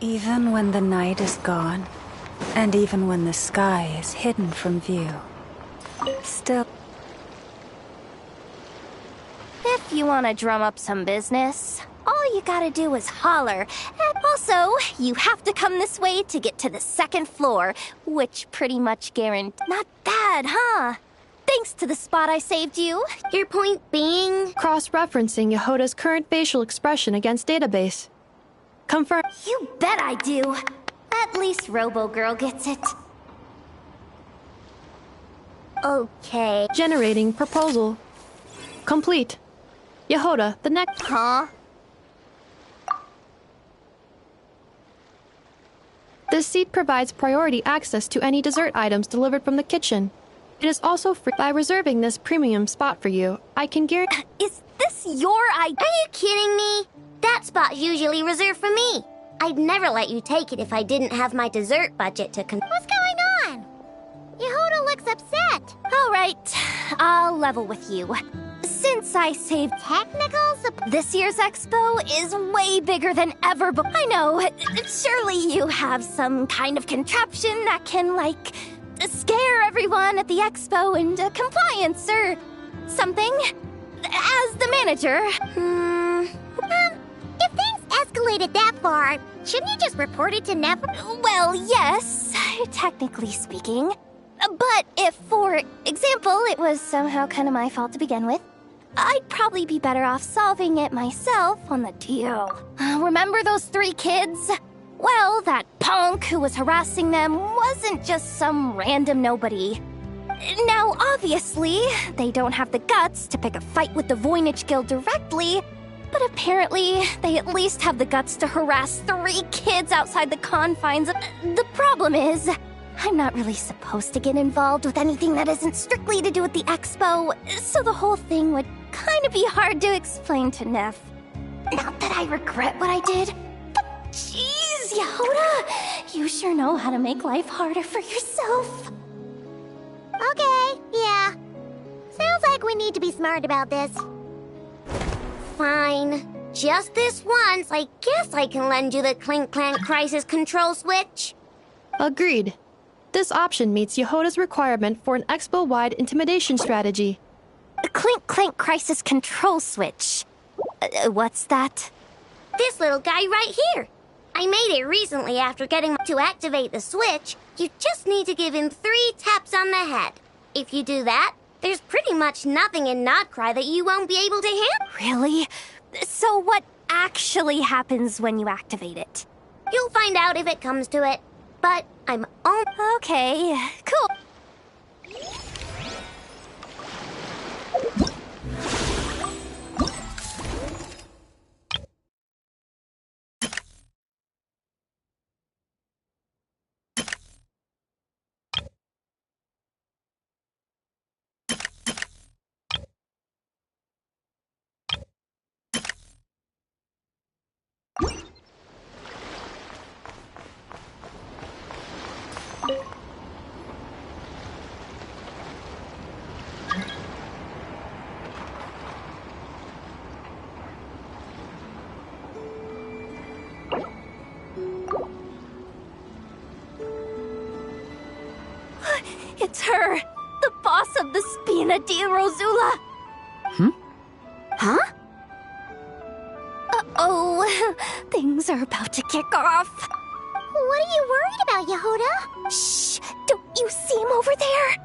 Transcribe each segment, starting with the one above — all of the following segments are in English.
Even when the night is gone, and even when the sky is hidden from view, still... If you want to drum up some business, all you gotta do is holler. And also, you have to come this way to get to the second floor, which pretty much guarantees... Not bad, huh? Thanks to the spot I saved you. Your point being? Cross-referencing Yehoda's current facial expression against database. Confirm. You bet I do. At least Robo-Girl gets it. Okay. Generating proposal. Complete. Yehoda, the next... Huh? This seat provides priority access to any dessert items delivered from the kitchen. It is also free. By reserving this premium spot for you, I can guarantee... Is this your idea? Are you kidding me? That spot's usually reserved for me. I'd never let you take it if I didn't have my dessert budget to What's going on? Yehoda looks upset. All right, I'll level with you. Since I saved Technicals? this year's expo is way bigger than ever but I know, surely you have some kind of contraption that can, like, scare everyone at the expo into compliance or something. As the manager. If things escalated that far, shouldn't you just report it to Nev? Well, yes, technically speaking. But if, for example, it was somehow kind of my fault to begin with, I'd probably be better off solving it myself on the DL. Remember those 3 kids? Well, that punk who was harassing them wasn't just some random nobody. Now, obviously, they don't have the guts to pick a fight with the Voynich Guild directly, but apparently, they at least have the guts to harass 3 kids outside the confines of... The problem is, I'm not really supposed to get involved with anything that isn't strictly to do with the expo, so the whole thing would kind of be hard to explain to Neff. Not that I regret what I did, but jeez, Yehoda, you sure know how to make life harder for yourself. Okay, yeah. Sounds like we need to be smart about this. Fine. Just this once, I guess I can lend you the Clink Clank Crisis Control Switch. Agreed. This option meets Yehoda's requirement for an expo-wide intimidation strategy. A Clink Clank Crisis Control Switch. What's that? This little guy right here. I made it recently after getting to activate the switch. You just need to give him 3 taps on the head. If you do that, there's pretty much nothing in Nodcry that you won't be able to handle. Really? So what actually happens when you activate it? You'll find out if it comes to it. But I'm on... Okay, cool. It's her, the boss of the Spina di Rosula. Huh? Uh-oh, things are about to kick off. What are you worried about, Yehoda? Shh, don't you see him over there?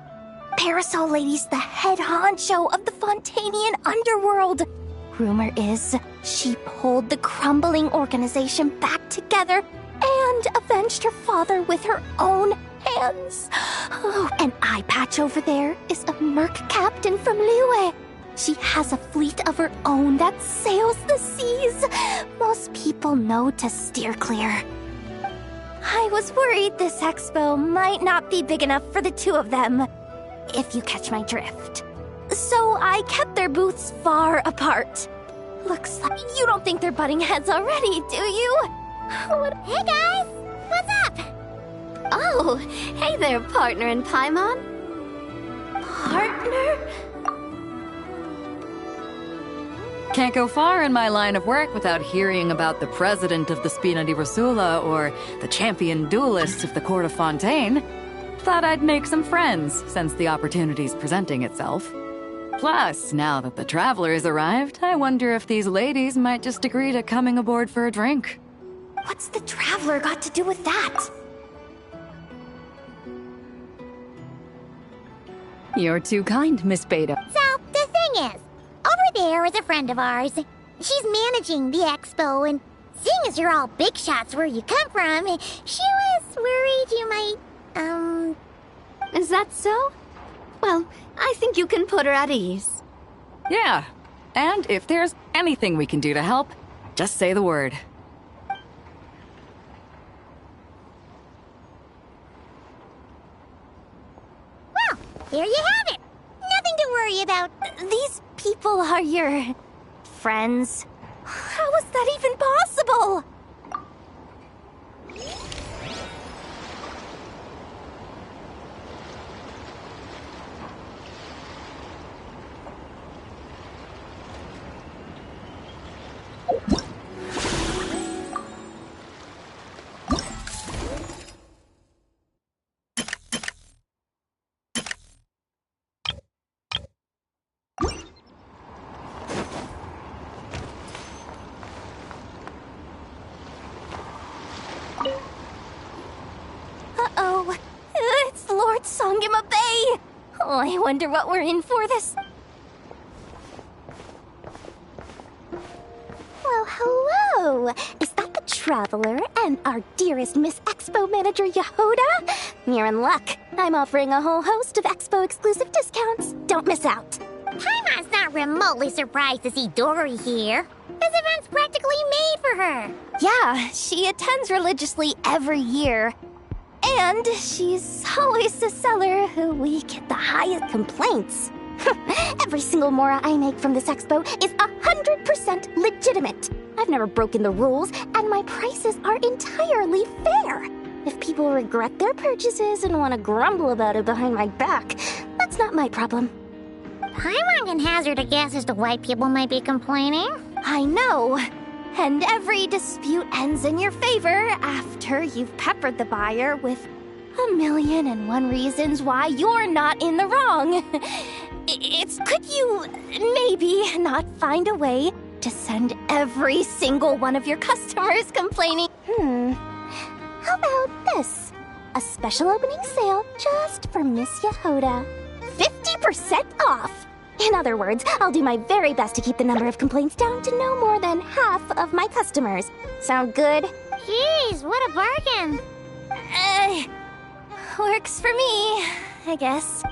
Parasol Lady's the head honcho of the Fontanian underworld. Rumor is she pulled the crumbling organization back together and avenged her father with her own hands. Oh, an eye patch over there is a merc captain from Liyue. She has a fleet of her own that sails the seas. Most people know to steer clear. I was worried this expo might not be big enough for the 2 of them, if you catch my drift. So I kept their booths far apart. Looks like you don't think they're butting heads already, do you? Hey guys, what's up? Oh, hey there, partner in Paimon. Partner? Can't go far in my line of work without hearing about the president of the Spina di Rosula or the champion duelist of the court of Fontaine. Thought I'd make some friends since the opportunity's presenting itself. Plus, now that the traveler's arrived, I wonder if these ladies might just agree to coming aboard for a drink. What's the traveler got to do with that? You're too kind, Miss Beta. So, the thing is, over there is a friend of ours. She's managing the expo, and seeing as you're all big shots where you come from, she was worried you might, Is that so? Well, I think you can put her at ease. Yeah, and if there's anything we can do to help, just say the word. Well, there you have it. Nothing to worry about. These people are your friends? How is that even possible? Uh-oh. It's Lord Sangima Bay! Oh, I wonder what we're in for this. Well, hello. Is that the Traveler and our dearest Miss Expo Manager Yehoda? You're in luck. I'm offering a whole host of Expo exclusive discounts. Don't miss out. Paimon's not remotely surprised to see Dory here. This event's practically made for her. Yeah, she attends religiously every year. And she's always the seller who we get the highest complaints. Every single mora I make from this expo is 100% legitimate. I've never broken the rules, and my prices are entirely fair. If people regret their purchases and want to grumble about it behind my back, that's not my problem. Paimon can hazard a guess as to why people might be complaining. I know. And every dispute ends in your favor after you've peppered the buyer with 1,000,001 reasons why you're not in the wrong. Could you maybe not find a way to send every single one of your customers complaining? How about this? A special opening sale just for Miss Yehoda. 50% off! In other words, I'll do my very best to keep the number of complaints down to no more than half of my customers. Sound good? Jeez, what a bargain. Works for me, I guess.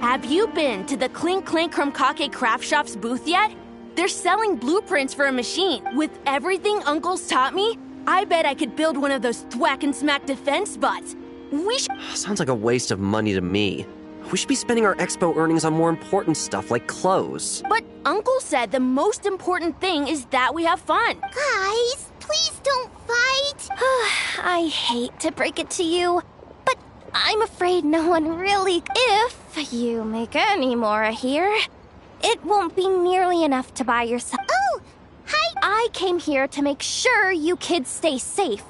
Have you been to the Clink Clink Krumkake Craft Shop's booth yet? They're selling blueprints for a machine. With everything Uncle's taught me, I bet I could build one of those thwack and smack defense bots. We should... Sounds like a waste of money to me. We should be spending our expo earnings on more important stuff like clothes. But Uncle said the most important thing is that we have fun. Guys, please don't fight. I hate to break it to you, but I'm afraid no one really... If you make any more here, it won't be nearly enough to buy yourself. Oh, hi. I came here to make sure you kids stay safe,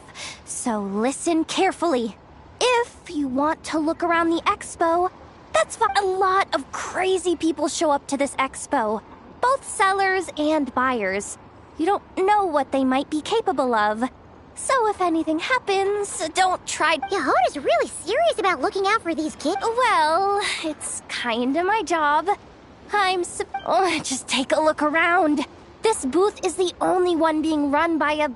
so listen carefully. If you want to look around the expo, that's fine. A lot of crazy people show up to this expo, both sellers and buyers. You don't know what they might be capable of. So if anything happens, don't try... Yehoda's really serious about looking out for these kids. Well, it's kinda my job. Just take a look around. This booth is the only one being run by a...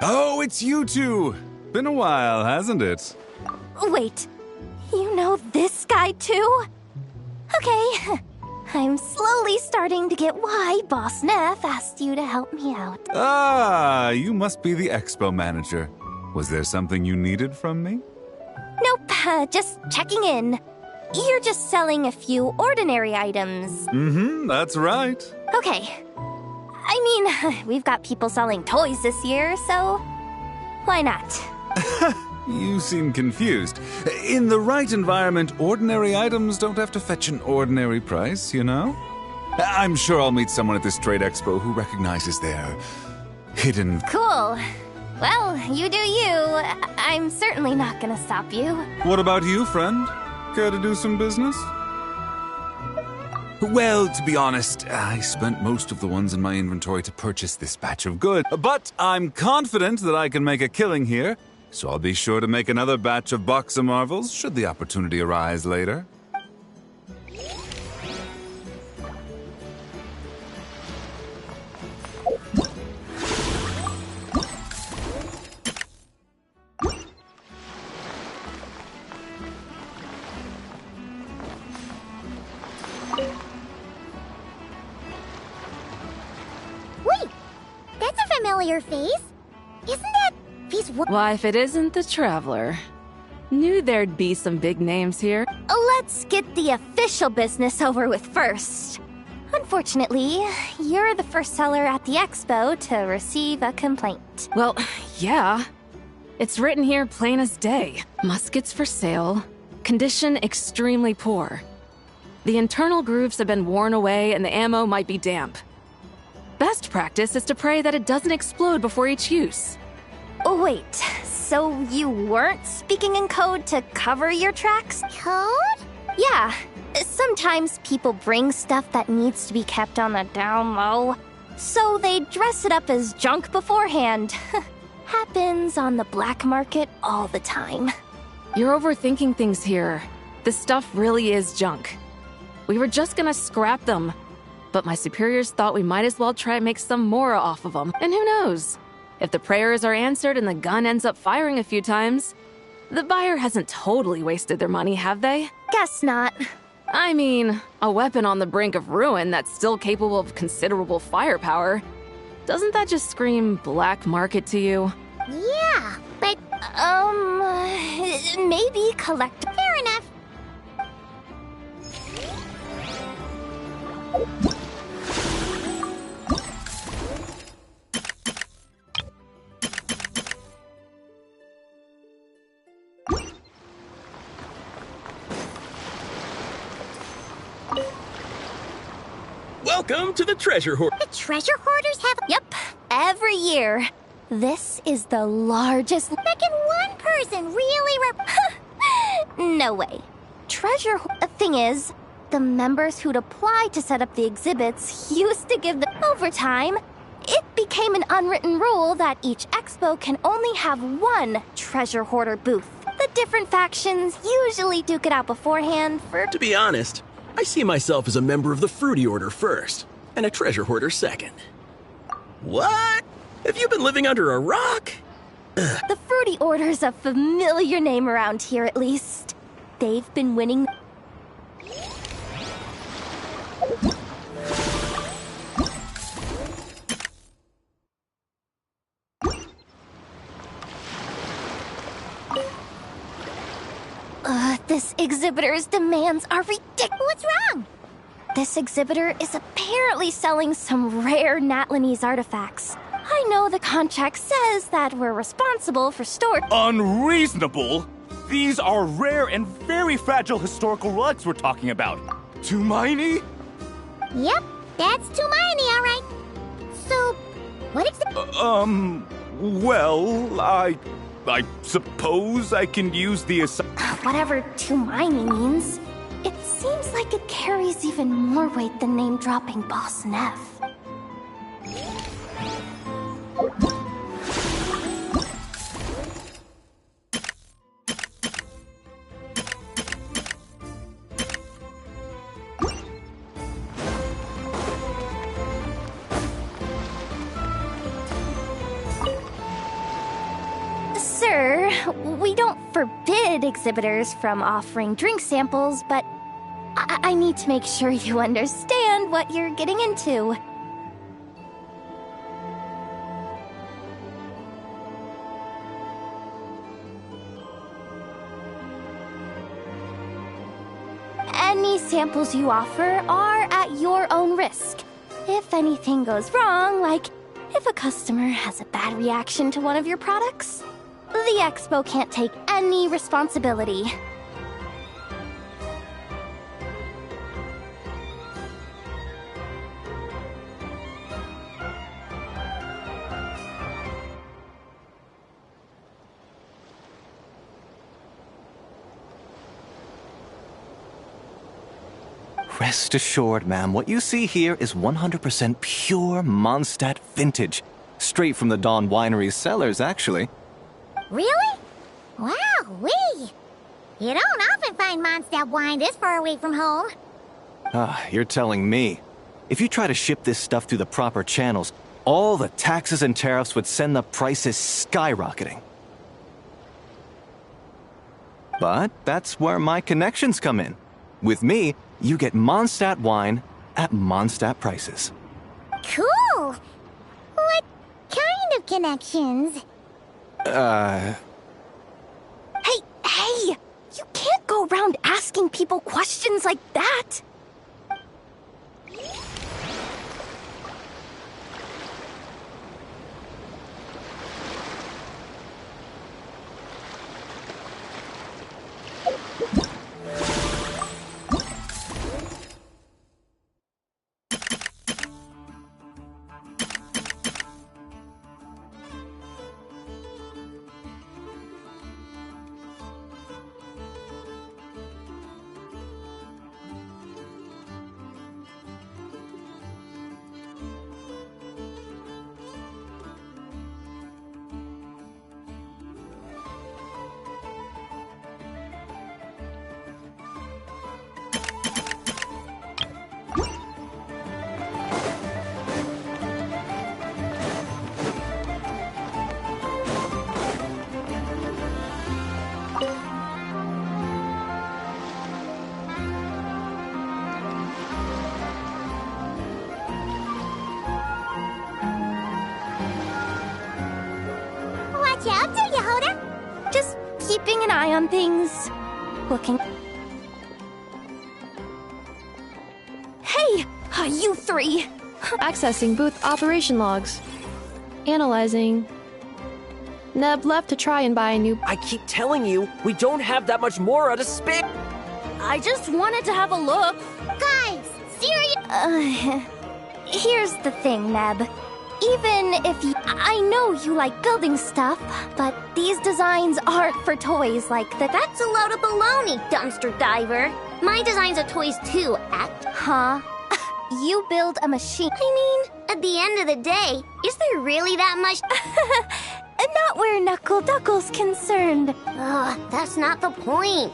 Oh, it's you two! Been a while, hasn't it? Wait, you know this guy too? Okay, I'm slowly starting to get why Boss Neff asked you to help me out. Ah, you must be the expo manager. Was there something you needed from me? Nope, just checking in. You're just selling a few ordinary items. Mm-hmm, that's right. Okay. I mean, we've got people selling toys this year, so why not? You seem confused. In the right environment, ordinary items don't have to fetch an ordinary price, you know? I'm sure I'll meet someone at this trade expo who recognizes their hidden... Cool. Well, you do you. I'm certainly not gonna stop you. What about you, friend? Care to do some business? Well, to be honest, I spent most of the ones in my inventory to purchase this batch of goods. But I'm confident that I can make a killing here, so I'll be sure to make another batch of Box of Marvels should the opportunity arise later. Wait, that's a familiar face. Isn't that face? Why, if it isn't the Traveler. Knew there'd be some big names here. Let's get the official business over with first. Unfortunately, you're the first seller at the expo to receive a complaint. Well, yeah. It's written here plain as day. Muskets for sale. Condition extremely poor. The internal grooves have been worn away and the ammo might be damp. Best practice is to pray that it doesn't explode before each use. Oh, wait, so you weren't speaking in code to cover your tracks? Code? Yeah. Sometimes people bring stuff that needs to be kept on the down low, so they dress it up as junk beforehand. Happens on the black market all the time. You're overthinking things here. This stuff really is junk. We were just gonna scrap them, but my superiors thought we might as well try and make some more off of them. And who knows? If the prayers are answered and the gun ends up firing a few times, the buyer hasn't totally wasted their money, have they? Guess not. I mean, a weapon on the brink of ruin that's still capable of considerable firepower. Doesn't that just scream black market to you? Yeah, but Maybe collect. fair enough. Welcome to the treasure hoard. The treasure hoarders have. Yep, every year. This is the largest. That can one person really No way. The thing is, the members who'd apply to set up the exhibits used to give them. Over time, it became an unwritten rule that each expo can only have one treasure hoarder booth. The different factions usually duke it out beforehand for. To be honest, I see myself as a member of the Fruity Order first, and a treasure hoarder second. What? Have you been living under a rock? The Fruity Order's a familiar name around here, at least. They've been winning. This exhibitor's demands are ridiculous. What's wrong? This exhibitor is apparently selling some rare Natlanese artifacts. I know the contract says that we're responsible for storage. Unreasonable? These are rare and very fragile historical relics we're talking about. Too miny? Yep, that's too many, all right. So, what exactly? Well, I suppose I can use the Whatever too miny means, it seems like it carries even more weight than name-dropping Boss Neff. forbid exhibitors from offering drink samples, but I need to make sure you understand what you're getting into. Any samples you offer are at your own risk. If anything goes wrong, like if a customer has a bad reaction to one of your products, the expo can't take any responsibility. Rest assured, ma'am, what you see here is 100% pure Mondstadt vintage. Straight from the Dawn Winery's cellars, actually. Really? Wow-wee! You don't often find Mondstadt wine this far away from home. You're telling me. If you try to ship this stuff through the proper channels, all the taxes and tariffs would send the prices skyrocketing. But that's where my connections come in. With me, you get Mondstadt wine at Mondstadt prices. Cool! What kind of connections? Hey! You can't go around asking people questions like that! Watch out, do you, Hoda? Just keeping an eye on things. Looking. Hey! You three! Accessing booth operation logs. Analyzing. Neb left to try and buy a new. I keep telling you, we don't have that much Mora to spare. I just wanted to have a look. Guys, serious? Here's the thing, Neb. Even if you... I know you like building stuff, but these designs aren't for toys like the... That's a load of baloney, dumpster diver. My designs are toys too, act. Huh? You build a machine. I mean, at the end of the day, is there really that much? Not where Knuckle Duckle's concerned. Ugh, that's not the point.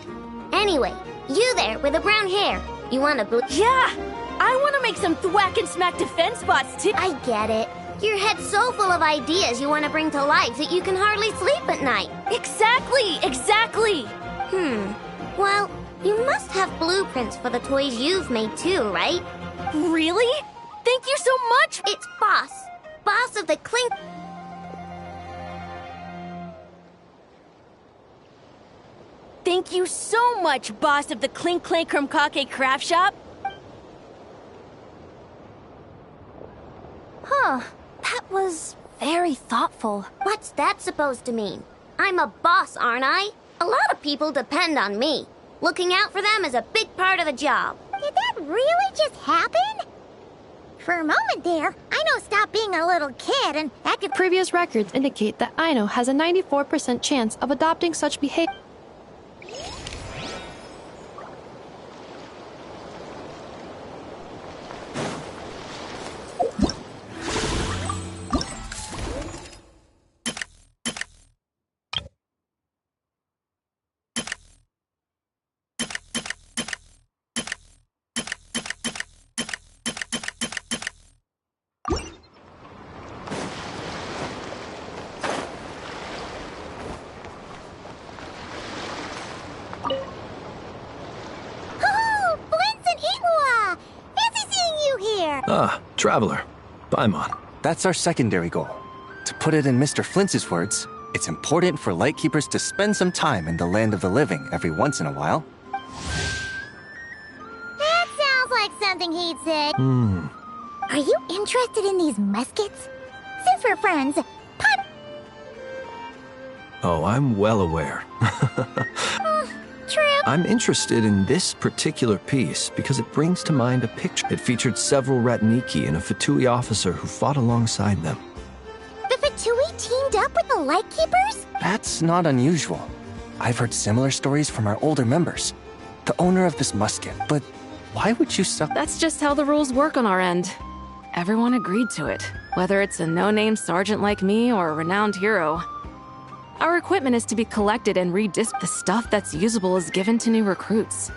Anyway, you there with the brown hair. You want to Yeah! I want to make some thwack and smack defense bots too. I get it. Your head's so full of ideas you want to bring to life that you can hardly sleep at night. Exactly! Well, you must have blueprints for the toys you've made too, right? Really? Thank you so much! It's Boss. Boss of the Clink... Thank you so much, boss of the Clink Clank Krumkake Craft Shop. Huh. That was very thoughtful. What's that supposed to mean? I'm a boss, aren't I? A lot of people depend on me. Looking out for them is a big part of the job. Did that really just happen? For a moment there, Aino stopped being a little kid and acted... Previous records indicate that Aino has a 94% chance of adopting such behavior. Ah, Traveler. Paimon. That's our secondary goal. To put it in Mr. Flintz's words, it's important for Lightkeepers to spend some time in the land of the living every once in a while. That sounds like something he'd say. Are you interested in these muskets? Since we're friends, Oh, I'm well aware. True. I'm interested in this particular piece because it brings to mind a picture. It featured several Ratniki and a Fatui officer who fought alongside them. The Fatui teamed up with the Lightkeepers? That's not unusual. I've heard similar stories from our older members. The owner of this musket, but why would you sell? That's just how the rules work on our end. Everyone agreed to it, whether it's a no-name sergeant like me or a renowned hero. Our equipment is to be collected and the stuff that's usable is given to new recruits.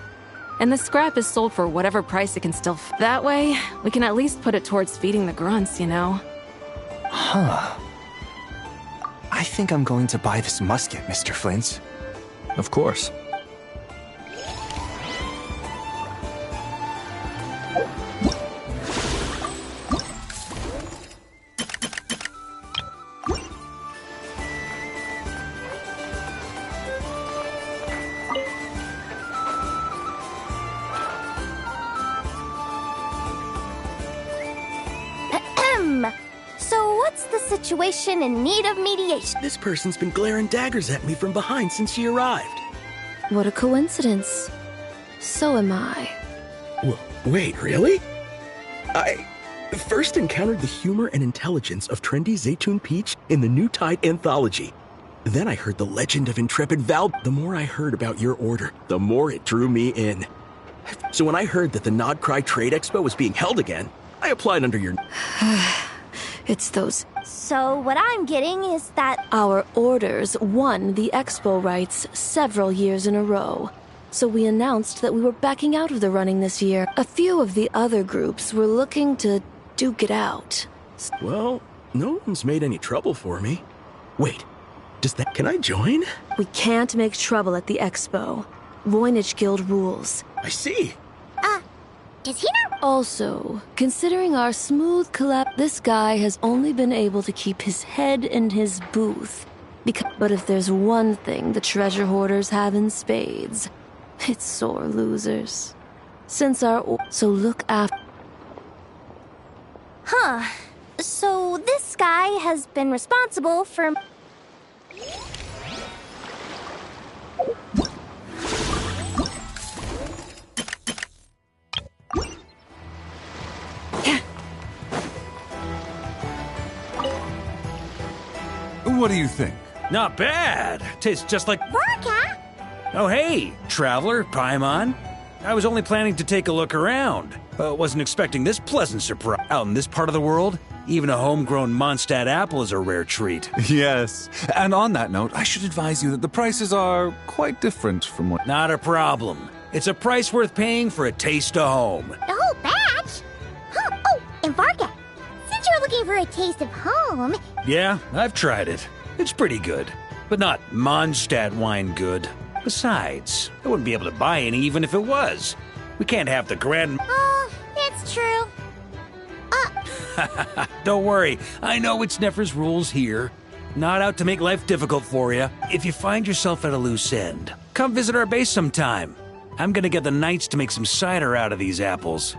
And the scrap is sold for whatever price it can still that way, we can at least put it towards feeding the grunts, you know? Huh. I think I'm going to buy this musket, Mr. Flintz. Of course. So what's the situation in need of mediation? This person's been glaring daggers at me from behind since she arrived. What a coincidence. So am I. Wait, really? I first encountered the humor and intelligence of trendy Zaytun Peach in the New Tide anthology. Then I heard the legend of intrepid Val. The more I heard about your order, the more it drew me in. So when I heard that the Nodcry Trade Expo was being held again, I applied under your... It's those... So what I'm getting is that... Our orders won the expo rights several years in a row. So we announced that we were backing out of the running this year. A few of the other groups were looking to duke it out. Well, no one's made any trouble for me. Wait, can I join? We can't make trouble at the expo. Voynich Guild rules. I see. Is he not? Also, considering our smooth collab, this guy has only been able to keep his head in his booth. But if there's one thing the treasure hoarders have in spades, it's sore losers. So look after... Huh. So this guy has been responsible for... What do you think? Not bad. Tastes just like... Vorka? Oh, hey, Traveler, Paimon. I was only planning to take a look around. Wasn't expecting this pleasant surprise. Out in this part of the world, even a homegrown Mondstadt apple is a rare treat. Yes. And on that note, I should advise you that the prices are quite different from what... Not a problem. It's a price worth paying for a taste of home. The whole batch? Huh. Oh, and Varka, since you're looking for a taste of home... Yeah, I've tried it. It's pretty good, but not Mondstadt wine good. Besides, I wouldn't be able to buy any even if it was. We can't have the grand... Oh, it's true. Don't worry, I know it's Nefer's rules here. Not out to make life difficult for you. If you find yourself at a loose end, come visit our base sometime. I'm gonna get the Knights to make some cider out of these apples.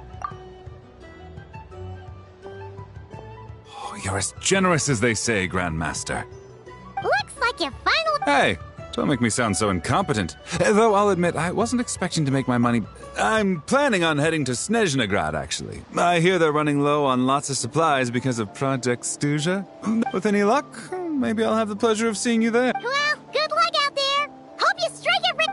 Oh, you're as generous as they say, Grandmaster. Looks like you finally... Hey, don't make me sound so incompetent. Though I'll admit, I wasn't expecting to make my money... I'm planning on heading to Snezhnograd, actually. I hear they're running low on lots of supplies because of Project Stuja. With any luck, maybe I'll have the pleasure of seeing you there. Well, good luck out there. Hope you strike it rich.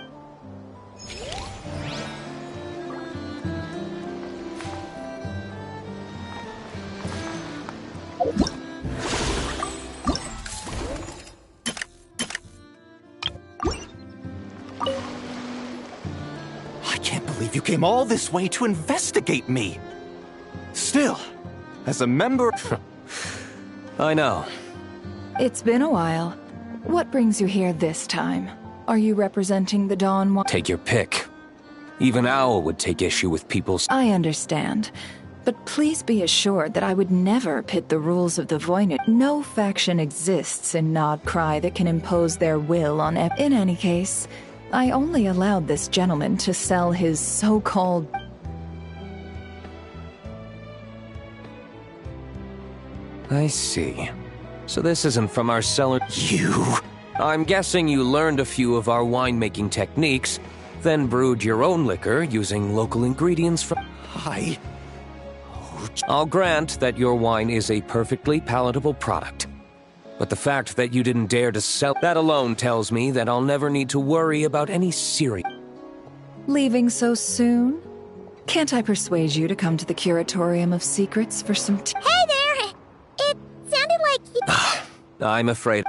You came all this way to investigate me. Still, as a member... I know. It's been a while. What brings you here this time? Are you representing the Dawn... Take your pick. Even Owl would take issue with people's... I understand. But please be assured that I would never pit the rules of the Voynich. No faction exists in Nodcry that can impose their will on In any case, I only allowed this gentleman to sell his so-called... I see. So this isn't from our cellar. You! I'm guessing you learned a few of our winemaking techniques, then brewed your own liquor using local ingredients from... I'll grant that your wine is a perfectly palatable product. But the fact that you didn't dare to sell that alone tells me that I'll never need to worry about any serious... Leaving so soon? Can't I persuade you to come to the Curatorium of Secrets for some tea? Hey there! It sounded like I'm afraid...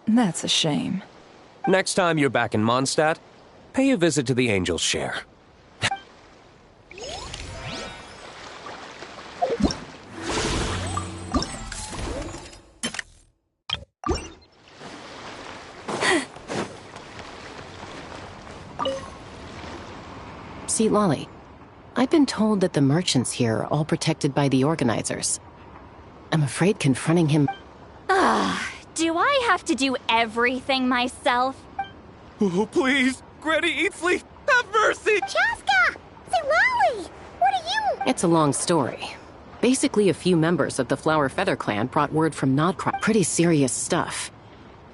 That's a shame. Next time you're back in Mondstadt, pay a visit to the Angel's Share. See, Lolly, I've been told that the merchants here are all protected by the organizers. I'm afraid confronting him... Do I have to do everything myself? Oh, please! Granny Eatsley, have mercy! Chaska! Say, Lolly! What are you... It's a long story. Basically, a few members of the Flower Feather clan brought word from Nodcry. Pretty serious stuff.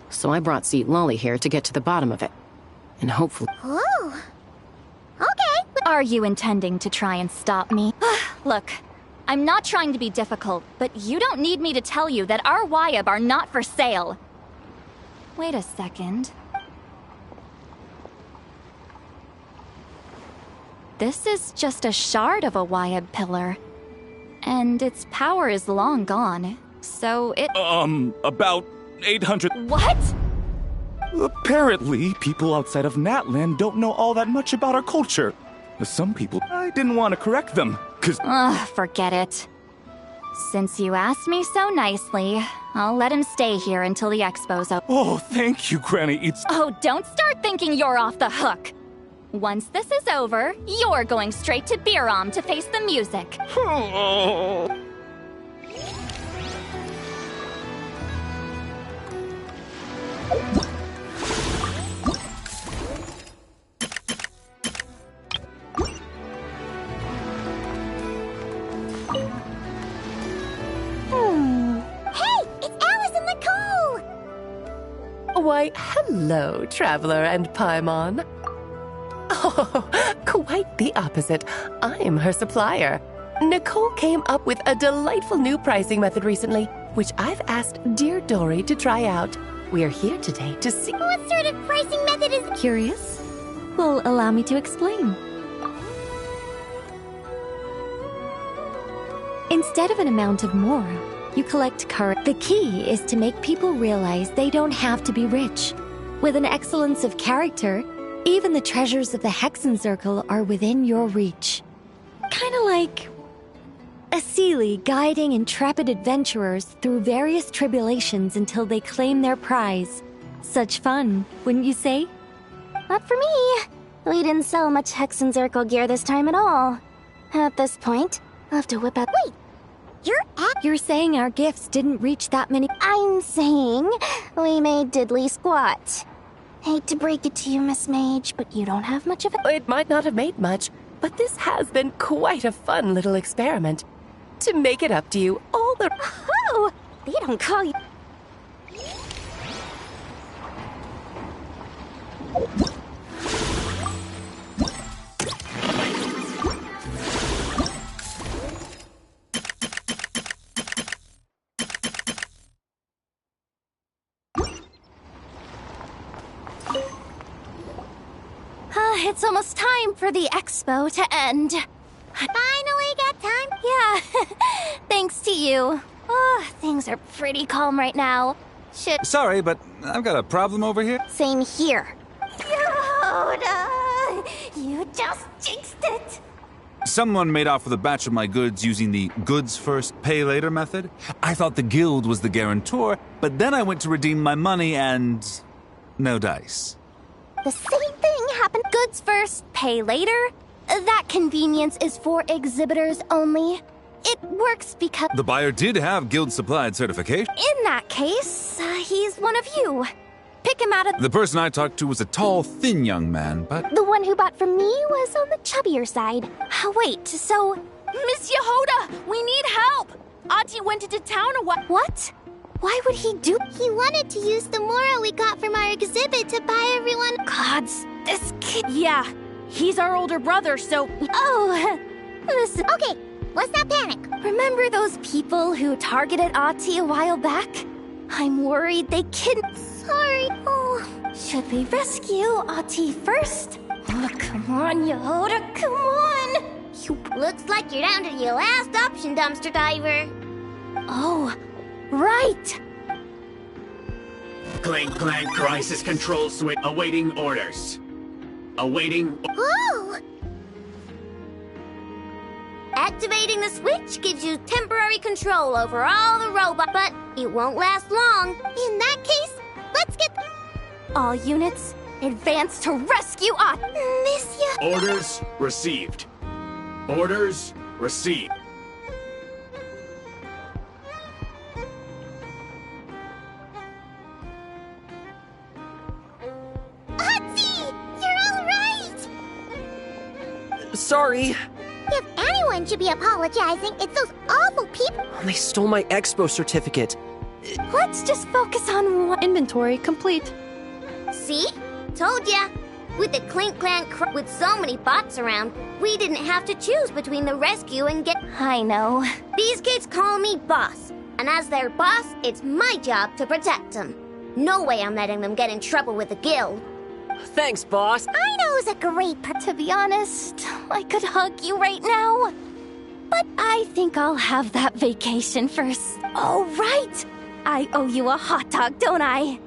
So I brought Seat Lolly here to get to the bottom of it. And hopefully... Oh. Okay, but... Are you intending to try and stop me? Look, I'm not trying to be difficult, but you don't need me to tell you that our Wyab are not for sale. Wait a second. This is just a shard of a Wyab pillar. And its power is long gone, so it... About 800... What?! Apparently, people outside of Natland don't know all that much about our culture. Some people... I didn't want to correct them, 'cause... Forget it. Since you asked me so nicely, I'll let him stay here until the expo's over. Oh, thank you, Granny Eats... Oh, don't start thinking you're off the hook! Once this is over, you're going straight to Biram to face the music. Hey, it's Alice and Nicole! Why, hello, Traveler and Paimon. Oh, quite the opposite. I'm her supplier. Nicole came up with a delightful new pricing method recently, which I've asked dear Dory to try out. We're here today to see... What sort of pricing method is... Curious? Well, allow me to explain. Instead of an amount of more, you collect current. The key is to make people realize they don't have to be rich. With an excellence of character, even the treasures of the Hexencircle are within your reach. Kinda like a Sealy guiding intrepid adventurers through various tribulations until they claim their prize. Such fun, wouldn't you say? Not for me. We didn't sell much Hexencircle gear this time at all. At this point, I'll have to whip out... Wait! You're saying our gifts didn't reach that many... I'm saying we made diddly squat. Hate to break it to you, Miss Mage, but you don't have much of it. It might not have made much, but this has been quite a fun little experiment. To make it up to you, all the... Oh! They don't call you... It's almost time for the expo to end. Finally got time? Yeah, thanks to you. Oh, things are pretty calm right now. Shit. Sorry, but I've got a problem over here. Same here. Yoda! You just jinxed it! Someone made off with a batch of my goods using the goods first, pay later method. I thought the guild was the guarantor, but then I went to redeem my money and... no dice. The same thing happened. Goods first, pay later? that convenience is for exhibitors only. It works because... The buyer did have guild-supplied certification. In that case, he's one of you. Pick him out of... The person I talked to was a tall, thin young man, but... The one who bought from me was on the chubbier side. Wait, so... Miss Yehoda, we need help! Auntie went into town a while... What? Why would he do... He wanted to use the Mora we got from our exhibit to buy everyone... Gods, this kid... Yeah, he's our older brother, so... Oh, listen... Okay, let's not panic. Remember those people who targeted Ahti a while back? I'm worried they kidnapped... Sorry. Oh, should we rescue Ahti first? Oh, come on, Yehoda, come on! Looks like you're down to your last option, dumpster diver. Oh, right! Clank, clank, crisis control switch. Awaiting orders. Awaiting... Oh! Activating the switch gives you temporary control over all the robots, but it won't last long. In that case, let's get... All units, advance to rescue Ahti. Miss ya... Orders received. Orders received. Ahti! You're all right! Sorry. If anyone should be apologizing, it's those awful people. They stole my expo certificate. Let's just focus on one. Inventory complete. See? Told ya. With the with so many bots around, we didn't have to choose between the rescue and get... I know. These kids call me boss, and as their boss, it's my job to protect them. No way I'm letting them get in trouble with the guild. Thanks, boss. I know it's a great To be honest, I could hug you right now. But I think I'll have that vacation first. Oh, right! I owe you a hot dog, don't I?